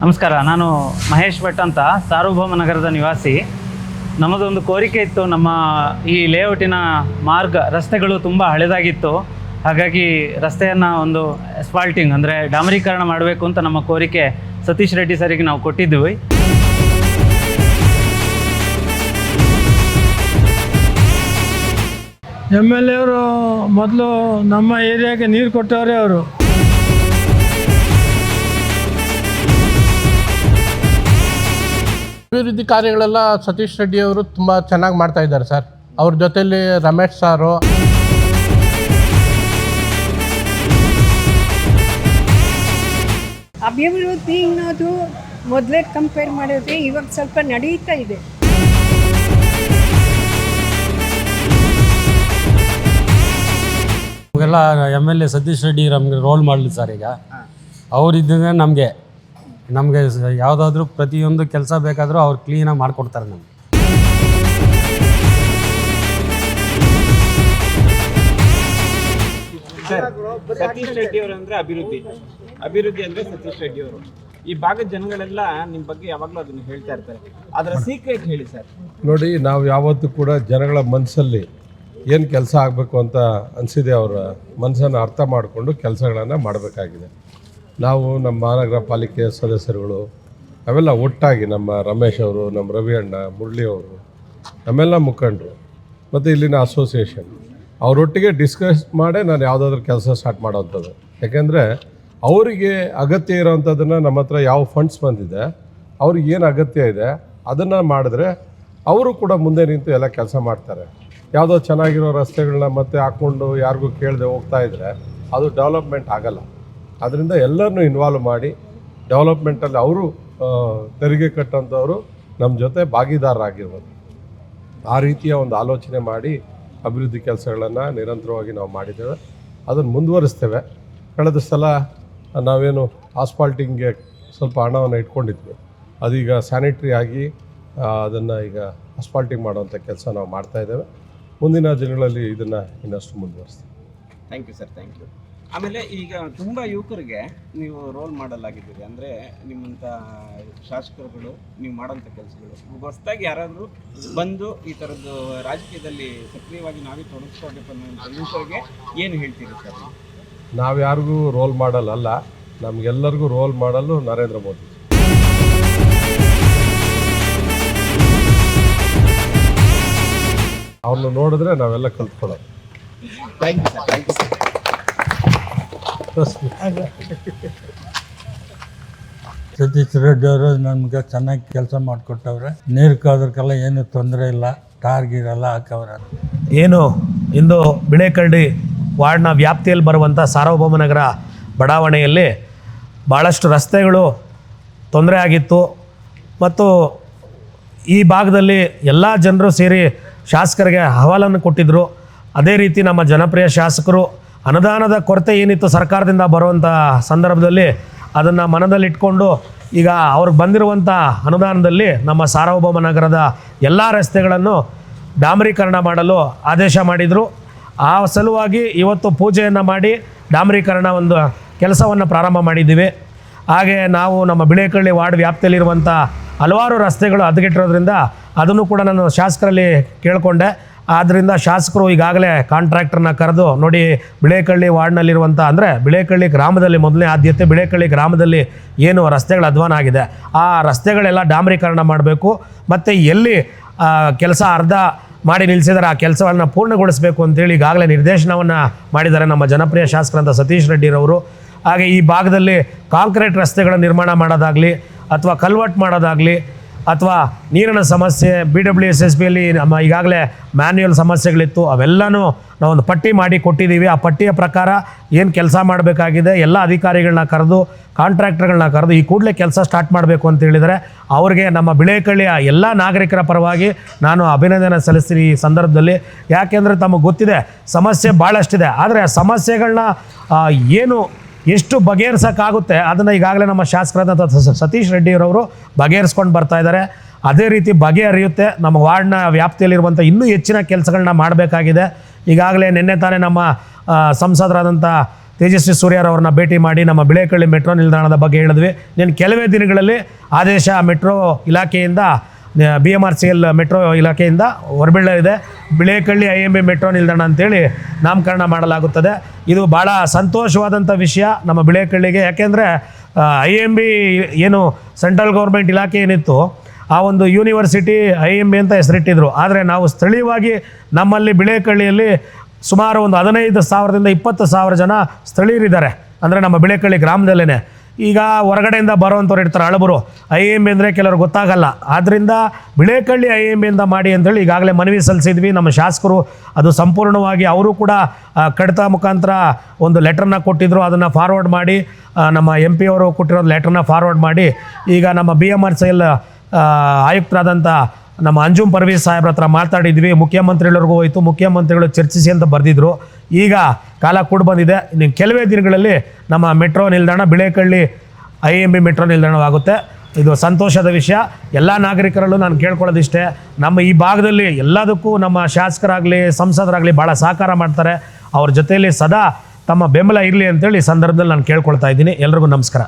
ನಮಸ್ಕಾರ, ನಾನು ಮಹೇಶ್ ಭಟ್ ಅಂತ, ಸಾರ್ವಭೌಮ ನಗರದ ನಿವಾಸಿ. ನಮ್ಮದೊಂದು ಕೋರಿಕೆ ಇತ್ತು. ನಮ್ಮ ಈ ಲೇಔಟಿನ ರಸ್ತೆಗಳು ತುಂಬ ಹಳೆದಾಗಿತ್ತು. ಹಾಗಾಗಿ ರಸ್ತೆಯನ್ನು ಒಂದು ಅಸ್ಫಾಲ್ಟಿಂಗ್ ಅಂದರೆ ಡಾಮರೀಕರಣ ಮಾಡಬೇಕು ಅಂತ ನಮ್ಮ ಕೋರಿಕೆ ಸತೀಶ್ ರೆಡ್ಡಿ ಸರಿಗೆ ನಾವು ಕೊಟ್ಟಿದ್ವಿ. MLA ಅವರು ಮೊದಲು ನಮ್ಮ ಏರಿಯಾಗೆ ನೀರು ಕೊಟ್ಟವರೇ ಅವರು. ಅಭಿವೃದ್ಧಿ ಕಾರ್ಯಗಳೆಲ್ಲ ಸತೀಶ್ ರೆಡ್ಡಿ ಅವರು ತುಂಬ ಚೆನ್ನಾಗಿ ಮಾಡ್ತಾ ಇದ್ದಾರೆ ಸರ್. ಅವ್ರ ಜೊತೆಯಲ್ಲಿ ರಮೇಶ್ ಸಾರು, ಅಭಿವೃದ್ಧಿ ಅನ್ನೋದು ಮೊದಲೇ ಕಂಪೇರ್ ಮಾಡಿದ್ರೆ ಇವಾಗ ಸ್ವಲ್ಪ ನಡೀತಾ ಇದೆ. ನಮಗೆಲ್ಲ MLA ಸತೀಶ್ ರೆಡ್ಡಿ ನಮಗೆ ರೋಲ್ ಮಾಡಲಿ ಸರ್. ಈಗ ಅವರಿದ್ದರೆ ನಮಗೆ ಯಾವುದಾದ್ರೂ ಪ್ರತಿಯೊಂದು ಕೆಲಸ ಬೇಕಾದರೂ ಅವ್ರು ಕ್ಲೀನಾಗಿ ಮಾಡಿಕೊಡ್ತಾರೆ ನಮಗೆ. ಸರ್, ಸತೀಶ್ ರೆಡ್ಡಿ ಅವರು ಅಂದರೆ ಅಭಿವೃದ್ಧಿ ಅಂದರೆ ಸತೀಶ್ ರೆಡ್ಡಿ ಅವರು. ಈ ಭಾಗದ ಜನಗಳೆಲ್ಲ ನಿಮ್ಮ ಬಗ್ಗೆ ಯಾವಾಗಲೂ ಅದನ್ನು ಹೇಳ್ತಾ ಇರ್ತಾರೆ. ಅದರ ಸೀಕ್ರೆಟ್ ಹೇಳಿ ಸರ್. ನೋಡಿ, ನಾವು ಯಾವತ್ತೂ ಕೂಡ ಜನಗಳ ಮನಸ್ಸಲ್ಲಿ ಏನು ಕೆಲಸ ಆಗಬೇಕು ಅಂತ ಅನಿಸಿದೆ ಅವರ ಮನಸ್ಸನ್ನು ಅರ್ಥ ಮಾಡಿಕೊಂಡು ಕೆಲಸಗಳನ್ನು ಮಾಡಬೇಕಾಗಿದೆ. ನಾವು ನಮ್ಮ ಮಹಾನಗರ ಪಾಲಿಕೆ ಸದಸ್ಯರುಗಳು ಅವೆಲ್ಲ ಒಟ್ಟಾಗಿ ನಮ್ಮ ರಮೇಶ್ ಅವರು, ನಮ್ಮ ರವಿ ಅಣ್ಣ, ಮುರಳಿ ಅವರು, ನಮ್ಮೆಲ್ಲ ಮುಖಂಡರು ಮತ್ತು ಇಲ್ಲಿನ ಅಸೋಸಿಯೇಷನ್ ಅವರೊಟ್ಟಿಗೆ ಡಿಸ್ಕಸ್ ಮಾಡೇ ನಾನು ಯಾವುದಾದ್ರೂ ಕೆಲಸ ಸ್ಟಾರ್ಟ್ ಮಾಡೋವಂಥದ್ದು. ಯಾಕೆಂದರೆ ಅವರಿಗೆ ಅಗತ್ಯ ಇರೋವಂಥದ್ದನ್ನು ನಮ್ಮ ಹತ್ರ ಯಾವ ಫಂಡ್ಸ್ ಬಂದಿದೆ, ಅವ್ರಿಗೆ ಏನು ಅಗತ್ಯ ಇದೆ ಅದನ್ನು ಮಾಡಿದ್ರೆ ಅವರು ಕೂಡ ಮುಂದೆ ನಿಂತು ಎಲ್ಲ ಕೆಲಸ ಮಾಡ್ತಾರೆ. ಯಾವುದೋ ಚೆನ್ನಾಗಿರೋ ರಸ್ತೆಗಳನ್ನ ಮತ್ತೆ ಹಾಕ್ಕೊಂಡು ಯಾರಿಗೂ ಕೇಳದೆ ಹೋಗ್ತಾ ಇದ್ದರೆ ಅದು ಡೆವಲಪ್ಮೆಂಟ್ ಆಗಲ್ಲ. ಅದರಿಂದ ಎಲ್ಲರನ್ನೂ ಇನ್ವಾಲ್ವ್ ಮಾಡಿ ಡೆವಲಪ್ಮೆಂಟಲ್ಲಿ ಅವರು ತೆರಿಗೆ ಕಟ್ಟೋಂಥವರು ನಮ್ಮ ಜೊತೆ ಭಾಗಿದಾರರಾಗಿರ್ಬೋದು. ಆ ರೀತಿಯ ಒಂದು ಆಲೋಚನೆ ಮಾಡಿ ಅಭಿವೃದ್ಧಿ ಕೆಲಸಗಳನ್ನು ನಿರಂತರವಾಗಿ ನಾವು ಮಾಡಿದ್ದೇವೆ, ಅದನ್ನು ಮುಂದುವರಿಸ್ತೇವೆ. ಕಳೆದ ಸಲ ನಾವೇನು ಆಸ್ಫಾಲ್ಟಿಂಗ್ಗೆ ಸ್ವಲ್ಪ ಹಣವನ್ನು ಇಟ್ಕೊಂಡಿದ್ವಿ, ಅದೀಗ ಸ್ಯಾನಿಟ್ರಿ ಆಗಿ ಅದನ್ನು ಈಗ ಆಸ್ಫಾಲ್ಟಿಂಗ್ ಮಾಡುವಂಥ ಕೆಲಸ ನಾವು ಮಾಡ್ತಾಯಿದ್ದೇವೆ. ಮುಂದಿನ ದಿನಗಳಲ್ಲಿ ಇದನ್ನು ಇನ್ನಷ್ಟು ಮುಂದುವರಿಸ್ತೀವಿ. Thank you sir, thank you. ಆಮೇಲೆ ಈಗ ತುಂಬ ಯುವಕರಿಗೆ ನೀವು ರೋಲ್ ಮಾಡಲ್ ಆಗಿದ್ದೀರಿ. ಅಂದರೆ ನಿಮ್ಮಂಥ ಶಾಸಕರುಗಳು ನೀವು ಮಾಡೋಂಥ ಕೆಲಸಗಳು ಹೊಸದಾಗಿ ಯಾರಾದರೂ ಬಂದು ಈ ಥರದ್ದು ರಾಜಕೀಯದಲ್ಲಿ ಸಕ್ರಿಯವಾಗಿ ನಾವೇ ತೊಡಗಿಸ್ಕೋಬೇಕು ಅನ್ನೋ ಯುವಕರಿಗೆ ಏನು ಹೇಳ್ತೀರಿ ಸರ್? ನಾವು ಯಾರಿಗೂ ರೋಲ್ ಮಾಡಲ್ ಅಲ್ಲ, ನಮಗೆಲ್ಲರಿಗೂ ರೋಲ್ ಮಾಡಲು ನರೇಂದ್ರ ಮೋದಿ. ಅವ್ರನ್ನ ನೋಡಿದ್ರೆ ನಾವೆಲ್ಲ ಕಲ್ತ್ಕೊಳ್ಳೋದು. Thank you sir, thank you sir. Satish Reddy ಅವರು ನಮಗೆ ಚೆನ್ನಾಗಿ ಕೆಲಸ ಮಾಡಿಕೊಟ್ಟವ್ರೆ. ನೀರು ಕಾದ್ರಕ್ಕೆಲ್ಲ ಏನು ತೊಂದರೆ ಇಲ್ಲ, ಟಾರ್ಗಿರೆಲ್ಲ ಹಾಕವ್ರೆ. ಏನು ಇಂದು ಬಿಳೇಕರಡಿ ವಾರ್ಡ್ನ ವ್ಯಾಪ್ತಿಯಲ್ಲಿ ಬರುವಂಥ ಸಾರ್ವಭೌಮ ನಗರ ಬಡಾವಣೆಯಲ್ಲಿ ಭಾಳಷ್ಟು ರಸ್ತೆಗಳು ತೊಂದರೆ ಆಗಿತ್ತು ಮತ್ತು ಈ ಭಾಗದಲ್ಲಿ ಎಲ್ಲ ಜನರು ಸೇರಿ ಶಾಸಕರಿಗೆ ಅಹವಾಲನ್ನು ಕೊಟ್ಟಿದ್ದರು. ಅದೇ ರೀತಿ ನಮ್ಮ ಜನಪ್ರಿಯ ಶಾಸಕರು ಅನುದಾನದ ಕೊರತೆ ಏನಿತ್ತು ಸರ್ಕಾರದಿಂದ ಬರುವಂಥ ಸಂದರ್ಭದಲ್ಲಿ ಅದನ್ನು ಮನದಲ್ಲಿಟ್ಕೊಂಡು ಈಗ ಅವ್ರಿಗೆ ಬಂದಿರುವಂಥ ಅನುದಾನದಲ್ಲಿ ನಮ್ಮ ಸಾರ್ವಭೌಮ ನಗರದ ಎಲ್ಲ ರಸ್ತೆಗಳನ್ನು ಡಾಮರೀಕರಣ ಮಾಡಲು ಆದೇಶ ಮಾಡಿದರು. ಆ ಸಲುವಾಗಿ ಇವತ್ತು ಪೂಜೆಯನ್ನು ಮಾಡಿ ಡಾಮರೀಕರಣ ಒಂದು ಕೆಲಸವನ್ನು ಪ್ರಾರಂಭ ಮಾಡಿದ್ದೀವಿ. ಹಾಗೆ ನಾವು ನಮ್ಮ ಬಿಳೇಕರಡಿ ವಾರ್ಡ್ ವ್ಯಾಪ್ತಿಯಲ್ಲಿರುವಂಥ ಹಲವಾರು ರಸ್ತೆಗಳು ಹದಗೆಟ್ಟಿರೋದ್ರಿಂದ ಅದನ್ನು ಕೂಡ ನಾನು ಶಾಸಕರಲ್ಲಿ ಕೇಳಿಕೊಂಡೆ. ಆದ್ದರಿಂದ ಶಾಸಕರು ಈಗಾಗಲೇ ಕಾಂಟ್ರಾಕ್ಟರ್ನ ಕರೆದು ನೋಡಿ, ಬಿಳೇಕರಡಿ ವಾರ್ಡ್ನಲ್ಲಿರುವಂಥ ಅಂದರೆ ಬಿಳೇಕರಡಿ ಗ್ರಾಮದಲ್ಲಿ ಮೊದಲನೇ ಆದ್ಯತೆ ಬಿಳೇಕರಡಿ ಗ್ರಾಮದಲ್ಲಿ ಏನು ರಸ್ತೆಗಳು ಅಧ್ವಾನ ಆಗಿದೆ ಆ ರಸ್ತೆಗಳೆಲ್ಲ ಡಾಮರೀಕರಣ ಮಾಡಬೇಕು ಮತ್ತು ಎಲ್ಲಿ ಕೆಲಸ ಅರ್ಧ ಮಾಡಿ ನಿಲ್ಲಿಸಿದರೆ ಆ ಕೆಲಸವನ್ನು ಪೂರ್ಣಗೊಳಿಸಬೇಕು ಅಂತೇಳಿ ಈಗಾಗಲೇ ನಿರ್ದೇಶನವನ್ನು ಮಾಡಿದ್ದಾರೆ ನಮ್ಮ ಜನಪ್ರಿಯ ಶಾಸಕರಂಥ ಸತೀಶ್ ರೆಡ್ಡಿರವರು. ಹಾಗೆ ಈ ಭಾಗದಲ್ಲಿ ಕಾಂಕ್ರೀಟ್ ರಸ್ತೆಗಳ ನಿರ್ಮಾಣ ಮಾಡೋದಾಗಲಿ ಅಥವಾ ಕಲ್ವರ್ಟ್ ಮಾಡೋದಾಗಲಿ ಅಥವಾ ನೀರಿನ ಸಮಸ್ಯೆ BWSSBಯಲ್ಲಿ ನಮ್ಮ ಈಗಾಗಲೇ ಮ್ಯಾನ್ಯುಯಲ್ ಸಮಸ್ಯೆಗಳಿತ್ತು, ಅವೆಲ್ಲನೂ ನಾವೊಂದು ಪಟ್ಟಿ ಮಾಡಿ ಕೊಟ್ಟಿದ್ದೀವಿ. ಆ ಪಟ್ಟಿಯ ಪ್ರಕಾರ ಏನು ಕೆಲಸ ಮಾಡಬೇಕಾಗಿದೆ ಎಲ್ಲ ಅಧಿಕಾರಿಗಳನ್ನ ಕರೆದು ಕಾಂಟ್ರಾಕ್ಟರ್ಗಳನ್ನ ಕರೆದು ಈ ಕೂಡಲೇ ಕೆಲಸ ಸ್ಟಾರ್ಟ್ ಮಾಡಬೇಕು ಅಂತ ಹೇಳಿದರೆ ಅವ್ರಿಗೆ ನಮ್ಮ ಬಿಳೇಕರಡಿಯ ಎಲ್ಲ ನಾಗರಿಕರ ಪರವಾಗಿ ನಾನು ಅಭಿನಂದನೆ ಸಲ್ಲಿಸ್ತೀನಿ ಈ ಸಂದರ್ಭದಲ್ಲಿ. ಯಾಕೆಂದರೆ ತಮಗೆ ಗೊತ್ತಿದೆ ಸಮಸ್ಯೆ ಭಾಳಷ್ಟಿದೆ, ಆದರೆ ಆ ಸಮಸ್ಯೆಗಳನ್ನ ಏನು ಎಷ್ಟು ಬಗೆಹರಿಸೋಕ್ಕಾಗುತ್ತೆ ಅದನ್ನು ಈಗಾಗಲೇ ನಮ್ಮ ಶಾಸಕರಾದಂಥ ಸತೀಶ್ ರೆಡ್ಡಿಯವರು ಬಗೆಹರಿಸ್ಕೊಂಡು ಬರ್ತಾ ಇದ್ದಾರೆ. ಅದೇ ರೀತಿ ಬಗೆಹರಿಯುತ್ತೆ. ನಮ್ಮ ವಾರ್ಡ್ನ ವ್ಯಾಪ್ತಿಯಲ್ಲಿರುವಂಥ ಇನ್ನೂ ಹೆಚ್ಚಿನ ಕೆಲಸಗಳನ್ನ ಮಾಡಬೇಕಾಗಿದೆ. ಈಗಾಗಲೇ ನಿನ್ನೆ ತಾನೇ ನಮ್ಮ ಸಂಸದರಾದಂಥ ತೇಜಸ್ವಿ ಸೂರ್ಯರವ್ರನ್ನ ಭೇಟಿ ಮಾಡಿ ನಮ್ಮ ಬಿಳೇಕಳ್ಳಿ ಮೆಟ್ರೋ ನಿಲ್ದಾಣದ ಬಗ್ಗೆ ಹೇಳಿದ್ವಿ. నేను ಕೆಲವೇ ದಿನಗಳಲ್ಲಿ ಆದೇಶ ಮೆಟ್ರೋ ಇಲಾಖೆಯಿಂದ BMRCL ಮೆಟ್ರೋ ಇಲಾಖೆಯಿಂದ ಹೊರಬೀಳಲಿದೆ. ಬಿಳೇಕಳ್ಳಿ IMB ಮೆಟ್ರೋ ನಿಲ್ದಾಣ ಅಂತೇಳಿ ನಾಮಕರಣ ಮಾಡಲಾಗುತ್ತದೆ. ಇದು ಭಾಳ ಸಂತೋಷವಾದಂಥ ವಿಷಯ ನಮ್ಮ ಬಿಳೇಕಳ್ಳಿಗೆ. ಯಾಕೆಂದರೆ IMB ಏನು ಸೆಂಟ್ರಲ್ ಗೌರ್ಮೆಂಟ್ ಇಲಾಖೆ ಏನಿತ್ತು ಆ ಒಂದು ಯೂನಿವರ್ಸಿಟಿ IMB ಅಂತ ಹೆಸರಿಟ್ಟಿದ್ರು. ಆದರೆ ನಾವು ಸ್ಥಳೀಯವಾಗಿ ನಮ್ಮಲ್ಲಿ ಬಿಳೇಕಳ್ಳಿಯಲ್ಲಿ ಸುಮಾರು ಒಂದು 15,000ದಿಂದ 20,000 ಜನ ಸ್ಥಳೀಯರಿದ್ದಾರೆ. ಅಂದರೆ ನಮ್ಮ ಬಿಳೇಕಳ್ಳಿ ಗ್ರಾಮದಲ್ಲೇ. ಈಗ ಹೊರಗಡೆಯಿಂದ ಬರೋವಂಥವ್ರು ಇರ್ತಾರೆ ಹಳಬರು, IMB ಅಂದರೆ ಕೆಲವರು ಗೊತ್ತಾಗಲ್ಲ. ಆದ್ದರಿಂದ ಬಿಳೇಕಳ್ಳಿ IMB ಅಂತ ಮಾಡಿ ಅಂತೇಳಿ ಈಗಾಗಲೇ ಮನವಿ ಸಲ್ಲಿಸಿದ್ವಿ. ನಮ್ಮ ಶಾಸಕರು ಅದು ಸಂಪೂರ್ಣವಾಗಿ ಅವರು ಕೂಡ ಕಡತ ಮುಖಾಂತರ ಒಂದು ಲೆಟ್ರನ್ನ ಕೊಟ್ಟಿದ್ದರು. ಅದನ್ನು ಫಾರ್ವರ್ಡ್ ಮಾಡಿ ನಮ್ಮ MP ಅವರು ಕೊಟ್ಟಿರೋ ಲೆಟ್ರನ್ನ ಫಾರ್ವರ್ಡ್ ಮಾಡಿ ಈಗ ನಮ್ಮ BMRCL ಆಯುಕ್ತರಾದಂಥ ನಮ್ಮ ಅಂಜುಮ್ ಪರ್ವೀಸ್ ಸಾಹೇಬ್ರ ಹತ್ರ ಮಾತಾಡಿದ್ವಿ. ಮುಖ್ಯಮಂತ್ರಿಗಳಿಗೂ ಹೋಯಿತು, ಮುಖ್ಯಮಂತ್ರಿಗಳು ಚರ್ಚಿಸಿ ಅಂತ ಬರೆದಿದ್ರು. ಈಗ ಕಾಲ ಕೂಡ ಬಂದಿದೆ. ಇನ್ನು ಕೆಲವೇ ದಿನಗಳಲ್ಲಿ ನಮ್ಮ ಮೆಟ್ರೋ ನಿಲ್ದಾಣ ಬಿಳೇಕಳ್ಳಿ IMB ಮೆಟ್ರೋ ನಿಲ್ದಾಣವಾಗುತ್ತೆ. ಇದು ಸಂತೋಷದ ವಿಷಯ. ಎಲ್ಲ ನಾಗರಿಕರಲ್ಲೂ ನಾನು ಕೇಳ್ಕೊಳ್ಳೋದಿಷ್ಟೇ, ನಮ್ಮ ಈ ಭಾಗದಲ್ಲಿ ಎಲ್ಲದಕ್ಕೂ ನಮ್ಮ ಶಾಸಕರಾಗಲಿ ಸಂಸದರಾಗಲಿ ಭಾಳ ಸಹಕಾರ ಮಾಡ್ತಾರೆ. ಅವ್ರ ಜೊತೆಯಲ್ಲಿ ಸದಾ ತಮ್ಮ ಬೆಂಬಲ ಇರಲಿ ಅಂತೇಳಿ ಈ ಸಂದರ್ಭದಲ್ಲಿ ನಾನು ಕೇಳ್ಕೊಳ್ತಾ ಇದ್ದೀನಿ. ಎಲ್ರಿಗೂ ನಮಸ್ಕಾರ.